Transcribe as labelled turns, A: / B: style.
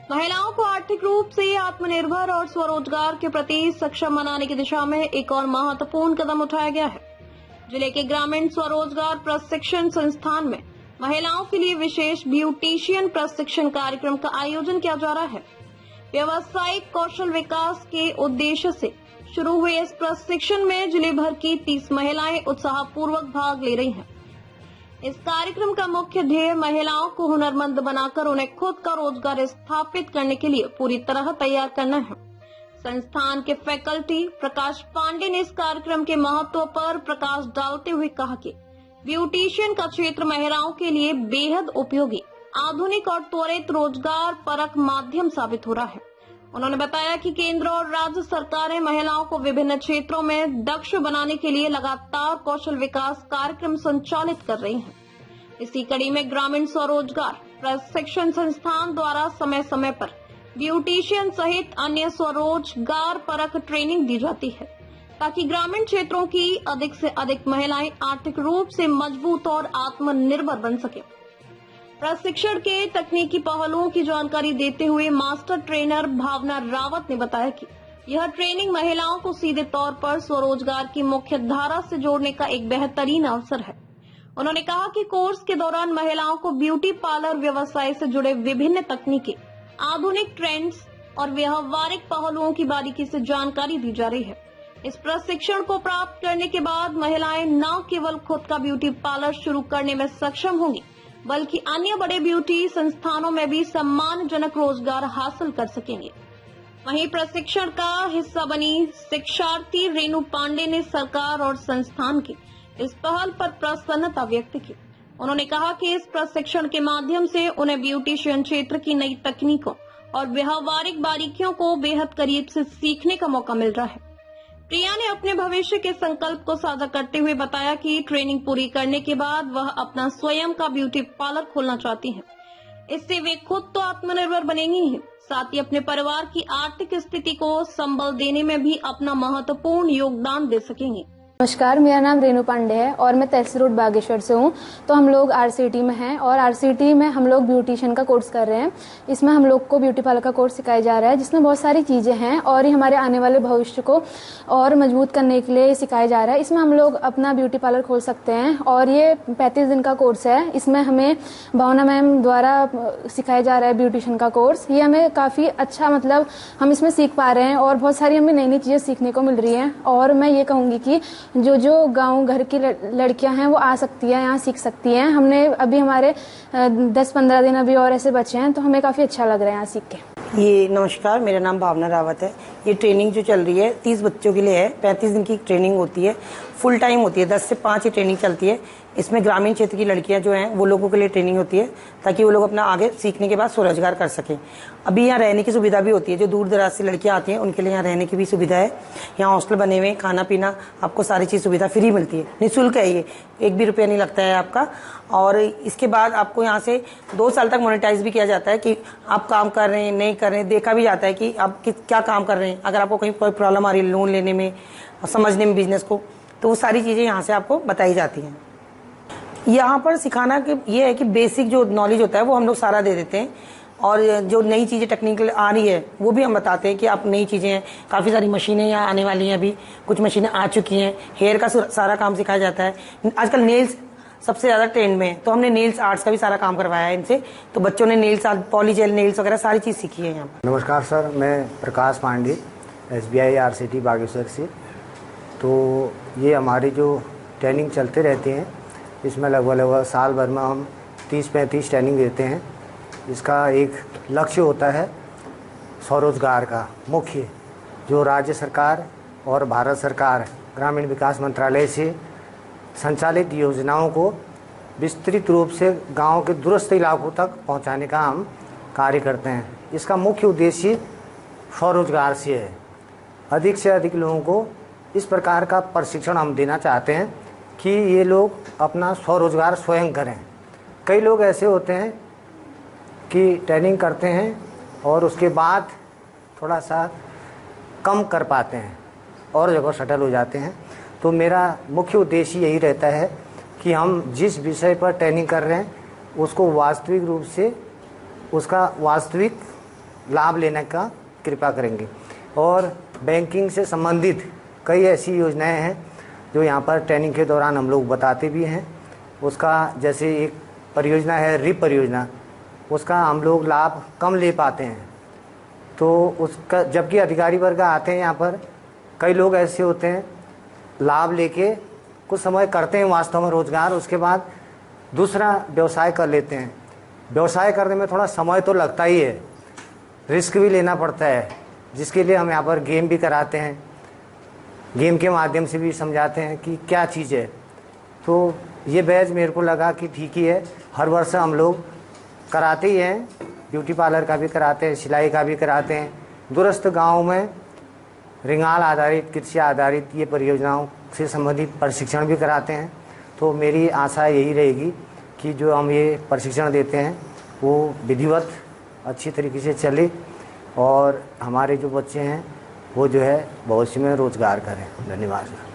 A: महिलाओं को आर्थिक रूप से आत्मनिर्भर और स्वरोजगार के प्रति सक्षम बनाने की दिशा में एक और महत्वपूर्ण कदम उठाया गया है। जिले के ग्रामीण स्वरोजगार प्रशिक्षण संस्थान में महिलाओं के लिए विशेष ब्यूटिशियन प्रशिक्षण कार्यक्रम का आयोजन किया जा रहा है। व्यावसायिक कौशल विकास के उद्देश्य से शुरू हुए इस प्रशिक्षण में जिले भर की 30 महिलाएं उत्साहपूर्वक भाग ले रही हैं। इस कार्यक्रम का मुख्य ध्येय महिलाओं को हुनरमंद बनाकर उन्हें खुद का रोजगार स्थापित करने के लिए पूरी तरह तैयार करना है। संस्थान के फैकल्टी प्रकाश पांडे ने इस कार्यक्रम के महत्व पर प्रकाश डालते हुए कहा कि ब्यूटिशियन का क्षेत्र महिलाओं के लिए बेहद उपयोगी, आधुनिक और त्वरित रोजगार परक माध्यम साबित हो रहा है। उन्होंने बताया कि केंद्र और राज्य सरकारें महिलाओं को विभिन्न क्षेत्रों में दक्ष बनाने के लिए लगातार कौशल विकास कार्यक्रम संचालित कर रही हैं। इसी कड़ी में ग्रामीण स्वरोजगार प्रशिक्षण संस्थान द्वारा समय समय पर ब्यूटिशियन सहित अन्य स्वरोजगार परक ट्रेनिंग दी जाती है, ताकि ग्रामीण क्षेत्रों की अधिक से अधिक महिलाएं आर्थिक रूप से मजबूत और आत्मनिर्भर बन सके। प्रशिक्षण के तकनीकी पहलुओं की जानकारी देते हुए मास्टर ट्रेनर भावना रावत ने बताया कि यह ट्रेनिंग महिलाओं को सीधे तौर पर स्वरोजगार की मुख्य धारा से जोड़ने का एक बेहतरीन अवसर है। उन्होंने कहा कि कोर्स के दौरान महिलाओं को ब्यूटी पार्लर व्यवसाय से जुड़े विभिन्न तकनीकी, आधुनिक ट्रेंड्स और व्यवहारिक पहलुओं की बारीकी से जानकारी दी जा रही है। इस प्रशिक्षण को प्राप्त करने के बाद महिलाएं न केवल खुद का ब्यूटी पार्लर शुरू करने में सक्षम होंगी, बल्कि अन्य बड़े ब्यूटी संस्थानों में भी सम्मानजनक रोजगार हासिल कर सकेंगे। वहीं प्रशिक्षण का हिस्सा बनी शिक्षार्थी रेणु पांडे ने सरकार और संस्थान की इस पहल पर प्रसन्नता व्यक्त की। उन्होंने कहा कि इस प्रशिक्षण के माध्यम से उन्हें ब्यूटिशियन क्षेत्र की नई तकनीकों और व्यवहारिक बारीकियों को बेहद करीब से सीखने का मौका मिल रहा है। प्रिया ने अपने भविष्य के संकल्प को साझा करते हुए बताया कि ट्रेनिंग पूरी करने के बाद वह अपना स्वयं का ब्यूटी पार्लर खोलना चाहती हैं। इससे वे खुद तो आत्मनिर्भर बनेंगी ही, साथ ही अपने परिवार की आर्थिक स्थिति को संबल देने में भी अपना महत्वपूर्ण योगदान दे सकेंगी।
B: नमस्कार, मेरा नाम रेणु पांडे है और मैं तहसील रोड बागेश्वर से हूँ। तो हम लोग आरसीटी में हैं और आरसीटी में हम लोग ब्यूटिशियन का कोर्स कर रहे हैं। इसमें हम लोग को ब्यूटी पार्लर का कोर्स सिखाया जा रहा है, जिसमें बहुत सारी चीज़ें हैं और ये हमारे आने वाले भविष्य को और मजबूत करने के लिए सिखाया जा रहा है। इसमें हम लोग अपना ब्यूटी पार्लर खोल सकते हैं और ये 35 दिन का कोर्स है। इसमें हमें भावना मैम द्वारा सिखाया जा रहा है ब्यूटिशियन का कोर्स। ये हमें काफ़ी अच्छा, मतलब हम इसमें सीख पा रहे हैं और बहुत सारी हमें नई नई चीज़ें सीखने को मिल रही हैं। और मैं ये कहूँगी कि जो गांव घर की लड़कियां हैं वो आ सकती है, यहाँ सीख सकती हैं। हमने अभी हमारे 10-15 दिन अभी और ऐसे बचे हैं, तो हमें काफ़ी अच्छा लग रहा है यहाँ सीख के।
C: ये नमस्कार, मेरा नाम भावना रावत है। ये ट्रेनिंग जो चल रही है 30 बच्चों के लिए है। 35 दिन की ट्रेनिंग होती है, फुल टाइम होती है, 10 से 5 ही ट्रेनिंग चलती है। इसमें ग्रामीण क्षेत्र की लड़कियां जो हैं वो लोगों के लिए ट्रेनिंग होती है, ताकि वो लोग अपना आगे सीखने के बाद स्वरोजगार कर सकें। अभी यहाँ रहने की सुविधा भी होती है, जो दूर दराज से लड़कियां आती हैं उनके लिए यहाँ रहने की भी सुविधा है। यहाँ हॉस्टल बने हुए, खाना पीना आपको सारी चीज़ सुविधा फ्री मिलती है, निःशुल्क है। ये 1 भी रुपया नहीं लगता है आपका। और इसके बाद आपको यहाँ से 2 साल तक मोनेटाइज भी किया जाता है कि आप काम कर रहे हैं नहीं कर रहे हैं, देखा भी जाता है कि आप क्या काम कर रहे हैं। अगर आपको कहीं कोई प्रॉब्लम आ रही है लोन लेने में, समझने में बिजनेस को, तो वो सारी चीज़ें यहाँ से आपको बताई जाती हैं। यहाँ पर सिखाना कि ये है कि बेसिक जो नॉलेज होता है वो हम लोग सारा दे देते हैं, और जो नई चीज़ें टेक्निकल आ रही है वो भी हम बताते हैं कि आप नई चीज़ें हैं। काफ़ी सारी मशीनें यहाँ आने वाली हैं, अभी कुछ मशीनें आ चुकी हैं। हेयर का सारा काम सिखाया जाता है। आजकल नेल्स सबसे ज़्यादा ट्रेंड में है, तो हमने नेल्स आर्ट्स का भी सारा काम करवाया है इनसे। तो बच्चों ने नेल्स आर्ट, पॉलीजेल नेल्स वगैरह सारी चीज़ सीखी है यहाँ पर।
D: नमस्कार सर, मैं प्रकाश पांडे, SBI आरसीटी बागेश्वर से। तो ये हमारी जो ट्रेनिंग चलते रहते हैं, इसमें लगभग साल भर में हम 30-35 ट्रेनिंग देते हैं। इसका एक लक्ष्य होता है स्वरोजगार का मुख्य, जो राज्य सरकार और भारत सरकार ग्रामीण विकास मंत्रालय से संचालित योजनाओं को विस्तृत रूप से गांव के दूरस्थ इलाकों तक पहुंचाने का हम कार्य करते हैं। इसका मुख्य उद्देश्य स्वरोजगार से है। अधिक से अधिक लोगों को इस प्रकार का प्रशिक्षण हम देना चाहते हैं कि ये लोग अपना स्वरोजगार स्वयं करें। कई लोग ऐसे होते हैं कि ट्रेनिंग करते हैं और उसके बाद थोड़ा सा कम कर पाते हैं और जगह सेटल हो जाते हैं। तो मेरा मुख्य उद्देश्य यही रहता है कि हम जिस विषय पर ट्रेनिंग कर रहे हैं उसको वास्तविक रूप से उसका वास्तविक लाभ लेने का कृपा करेंगे। और बैंकिंग से संबंधित कई ऐसी योजनाएं हैं जो यहाँ पर ट्रेनिंग के दौरान हम लोग बताते भी हैं। उसका जैसे एक परियोजना है रिप परियोजना, उसका हम लोग लाभ कम ले पाते हैं, तो उसका जबकि अधिकारी वर्ग आते हैं यहाँ पर, कई लोग ऐसे होते हैं लाभ लेके कुछ समय करते हैं वास्तव में रोजगार, उसके बाद दूसरा व्यवसाय कर लेते हैं। व्यवसाय करने में थोड़ा समय तो लगता ही है, रिस्क भी लेना पड़ता है, जिसके लिए हम यहाँ पर गेम भी कराते हैं, गेम के माध्यम से भी समझाते हैं कि क्या चीज़ है। तो ये बैच मेरे को लगा कि ठीक ही है, हर वर्ष हम लोग कराते ही हैं, ब्यूटी पार्लर का भी कराते हैं, सिलाई का भी कराते हैं। दूरस्थ गाँव में रिंगाल आधारित, कृषि आधारित ये परियोजनाओं से संबंधित प्रशिक्षण भी कराते हैं। तो मेरी आशा यही रहेगी कि जो हम ये प्रशिक्षण देते हैं वो विधिवत अच्छी तरीके से चले और हमारे जो बच्चे हैं वो जो है भविष्य में रोजगार करें। धन्यवाद।